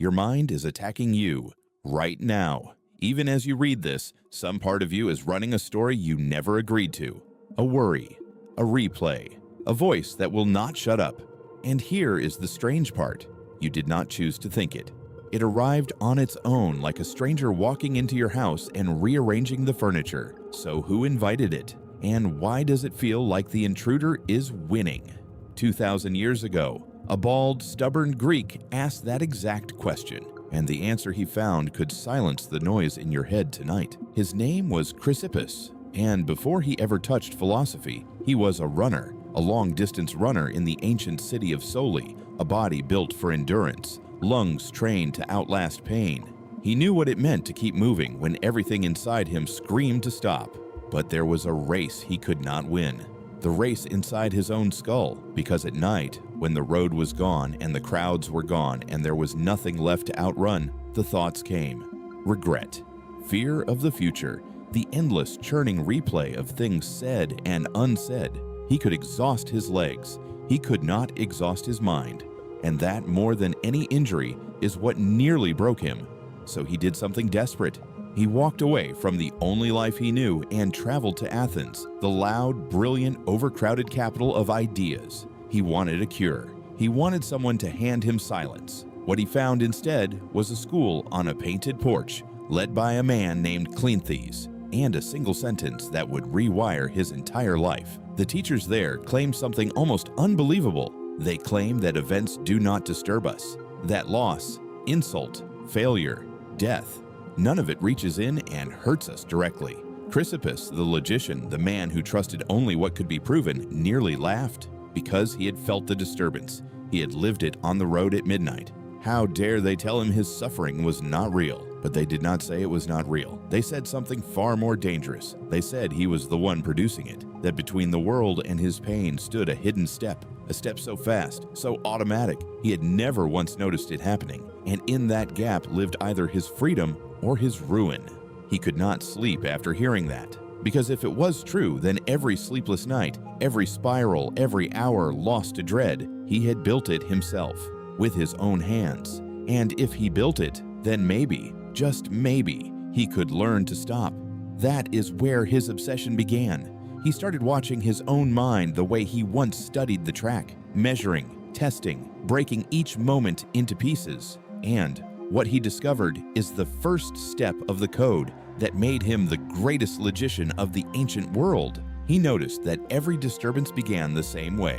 Your mind is attacking you right now. Even as you read this, some part of you is running a story you never agreed to. A worry, a replay, a voice that will not shut up. And here is the strange part. You did not choose to think it. It arrived on its own, like a stranger walking into your house and rearranging the furniture. So who invited it? And why does it feel like the intruder is winning? 2,000 years ago, a bald, stubborn Greek asked that exact question, and the answer he found could silence the noise in your head tonight. His name was Chrysippus, and before he ever touched philosophy, he was a runner, a long-distance runner in the ancient city of Soli, a body built for endurance, lungs trained to outlast pain. He knew what it meant to keep moving when everything inside him screamed to stop. But there was a race he could not win. The race inside his own skull, because at night, when the road was gone and the crowds were gone and there was nothing left to outrun, the thoughts came. Regret, fear of the future, the endless churning replay of things said and unsaid. He could exhaust his legs. He could not exhaust his mind. And that, more than any injury, is what nearly broke him. So he did something desperate. He walked away from the only life he knew and traveled to Athens, the loud, brilliant, overcrowded capital of ideas. He wanted a cure. He wanted someone to hand him silence. What he found instead was a school on a painted porch, led by a man named Cleanthes, and a single sentence that would rewire his entire life. The teachers there claimed something almost unbelievable. They claim that events do not disturb us, that loss, insult, failure, death, none of it reaches in and hurts us directly. Chrysippus, the logician, the man who trusted only what could be proven, nearly laughed because he had felt the disturbance. He had lived it on the road at midnight. How dare they tell him his suffering was not real? But they did not say it was not real. They said something far more dangerous. They said he was the one producing it, that between the world and his pain stood a hidden step, a step so fast, so automatic, he had never once noticed it happening. And in that gap lived either his freedom or his ruin. He could not sleep after hearing that, because if it was true, then every sleepless night, every spiral, every hour lost to dread, he had built it himself, with his own hands. And if he built it, then maybe, just maybe, he could learn to stop. That is where his obsession began. He started watching his own mind the way he once studied the track, measuring, testing, breaking each moment into pieces. And what he discovered is the first step of the code that made him the greatest logician of the ancient world. He noticed that every disturbance began the same way,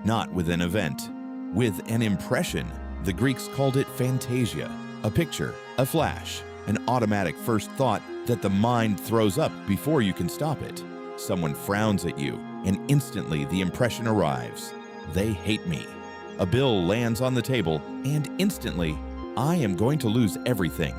not with an event, with an impression. The Greeks called it phantasia, a picture, a flash, an automatic first thought that the mind throws up before you can stop it. Someone frowns at you, and instantly the impression arrives. They hate me. A bill lands on the table, and instantly, I am going to lose everything.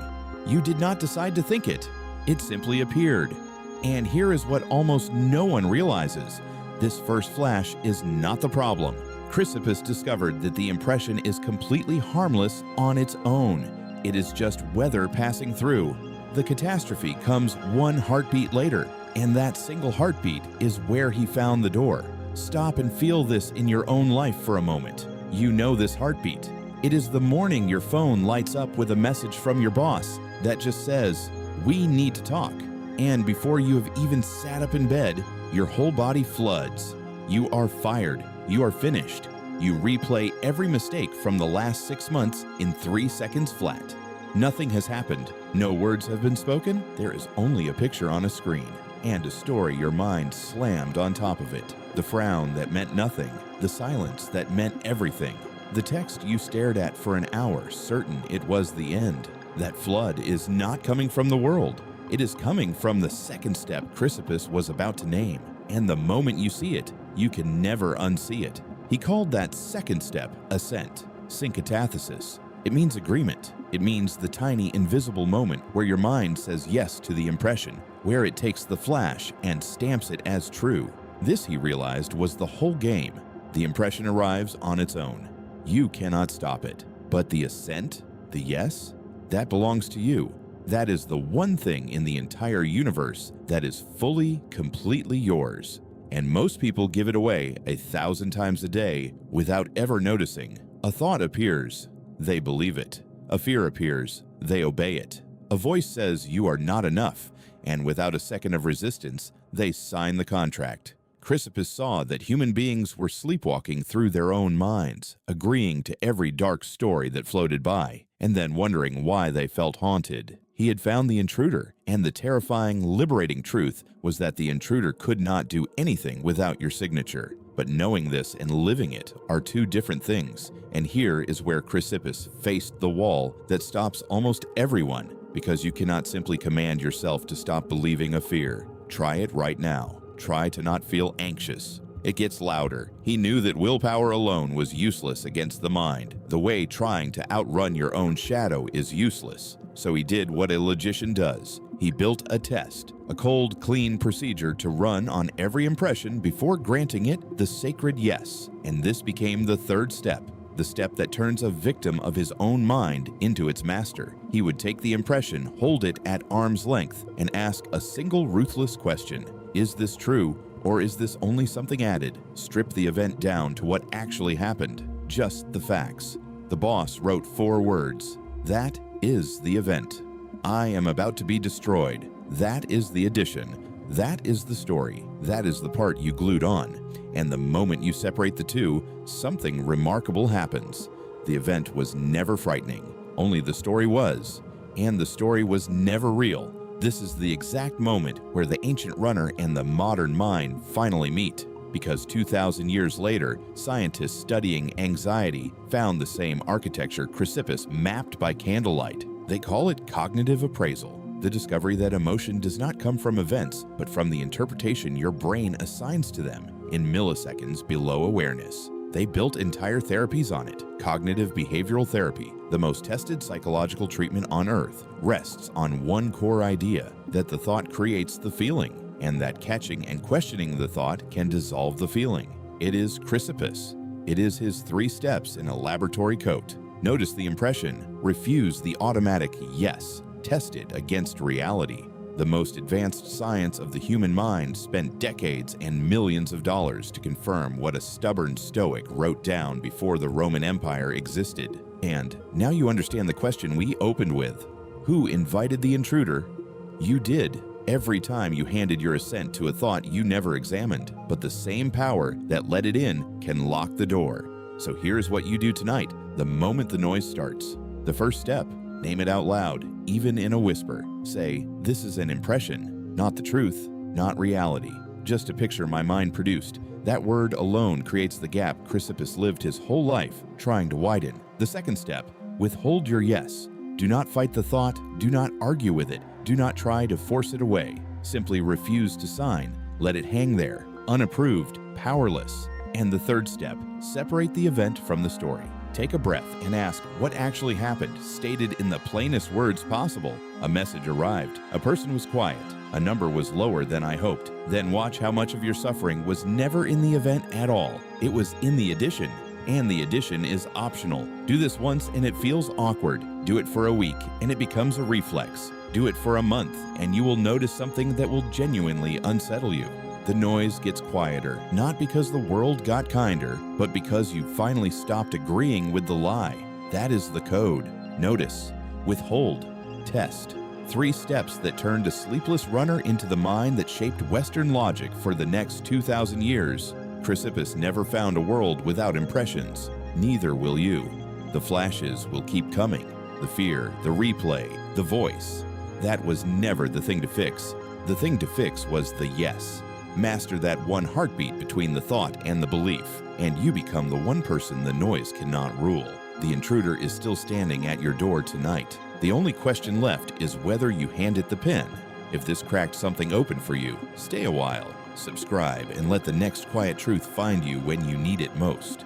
You did not decide to think it. It simply appeared. And here is what almost no one realizes. This first flash is not the problem. Chrysippus discovered that the impression is completely harmless on its own. It is just weather passing through. The catastrophe comes one heartbeat later, and that single heartbeat is where he found the door. Stop and feel this in your own life for a moment. You know this heartbeat. It is the morning your phone lights up with a message from your boss that just says, "We need to talk." And before you have even sat up in bed, your whole body floods. You are fired. You are finished. You replay every mistake from the last 6 months in 3 seconds flat. Nothing has happened. No words have been spoken. There is only a picture on a screen and a story your mind slammed on top of it. The frown that meant nothing. The silence that meant everything. The text you stared at for an hour, certain it was the end. That flood is not coming from the world. It is coming from the second step Chrysippus was about to name. And the moment you see it, you can never unsee it. He called that second step assent, synkatathesis. It means agreement. It means the tiny invisible moment where your mind says yes to the impression, where it takes the flash and stamps it as true. This, he realized, was the whole game. The impression arrives on its own. You cannot stop it. But the assent, the yes, that belongs to you. That is the one thing in the entire universe that is fully, completely yours. And most people give it away 1,000 times a day without ever noticing. A thought appears. They believe it. A fear appears. They obey it. A voice says you are not enough, and without a second of resistance, they sign the contract. Chrysippus saw that human beings were sleepwalking through their own minds, agreeing to every dark story that floated by, and then wondering why they felt haunted. He had found the intruder, and the terrifying, liberating truth was that the intruder could not do anything without your signature. But knowing this and living it are two different things, and here is where Chrysippus faced the wall that stops almost everyone, because you cannot simply command yourself to stop believing a fear. Try it right now. Try to not feel anxious. It gets louder. He knew that willpower alone was useless against the mind, the way trying to outrun your own shadow is useless. So he did what a logician does. He built a test, a cold, clean procedure to run on every impression before granting it the sacred yes. And this became the third step, the step that turns a victim of his own mind into its master. He would take the impression, hold it at arm's length, and ask a single ruthless question. Is this true, or is this only something added? Strip the event down to what actually happened, just the facts. The boss wrote 4 words. That is the event. I am about to be destroyed. That is the addition. That is the story. That is the part you glued on. And the moment you separate the two, something remarkable happens. The event was never frightening. Only the story was. And the story was never real. This is the exact moment where the ancient runner and the modern mind finally meet, because 2,000 years later, scientists studying anxiety found the same architecture Chrysippus mapped by candlelight. They call it cognitive appraisal, the discovery that emotion does not come from events, but from the interpretation your brain assigns to them in milliseconds below awareness. They built entire therapies on it. Cognitive behavioral therapy, the most tested psychological treatment on earth, rests on one core idea, that the thought creates the feeling, and that catching and questioning the thought can dissolve the feeling. It is Chrysippus. It is his 3 steps in a laboratory coat. Notice the impression. Refuse the automatic yes, tested against reality. The most advanced science of the human mind spent decades and millions of dollars to confirm what a stubborn Stoic wrote down before the Roman Empire existed. And now you understand the question we opened with. Who invited the intruder? You did. Every time you handed your assent to a thought you never examined. But the same power that let it in can lock the door. So here's what you do tonight, the moment the noise starts. The first step. Name it out loud, even in a whisper. Say, this is an impression, not the truth, not reality. Just a picture my mind produced. That word alone creates the gap Chrysippus lived his whole life trying to widen. The second step, withhold your yes. Do not fight the thought, do not argue with it, do not try to force it away. Simply refuse to sign. Let it hang there, unapproved, powerless. And the third step, separate the event from the story. Take a breath and ask what actually happened, stated in the plainest words possible. A message arrived. A person was quiet. A number was lower than I hoped. Then watch how much of your suffering was never in the event at all. It was in the addition. And the addition is optional. Do this once and it feels awkward. Do it for a week and it becomes a reflex. Do it for a month and you will notice something that will genuinely unsettle you. The noise gets quieter, not because the world got kinder, but because you finally stopped agreeing with the lie. That is the code. Notice, withhold, test. 3 steps that turned a sleepless runner into the mind that shaped Western logic for the next 2,000 years. Chrysippus never found a world without impressions. Neither will you. The flashes will keep coming. The fear, the replay, the voice. That was never the thing to fix. The thing to fix was the yes. Master that one heartbeat between the thought and the belief, and you become the one person the noise cannot rule. The intruder is still standing at your door tonight. The only question left is whether you hand it the pen. If this cracked something open for you, stay a while, subscribe, and let the next quiet truth find you when you need it most.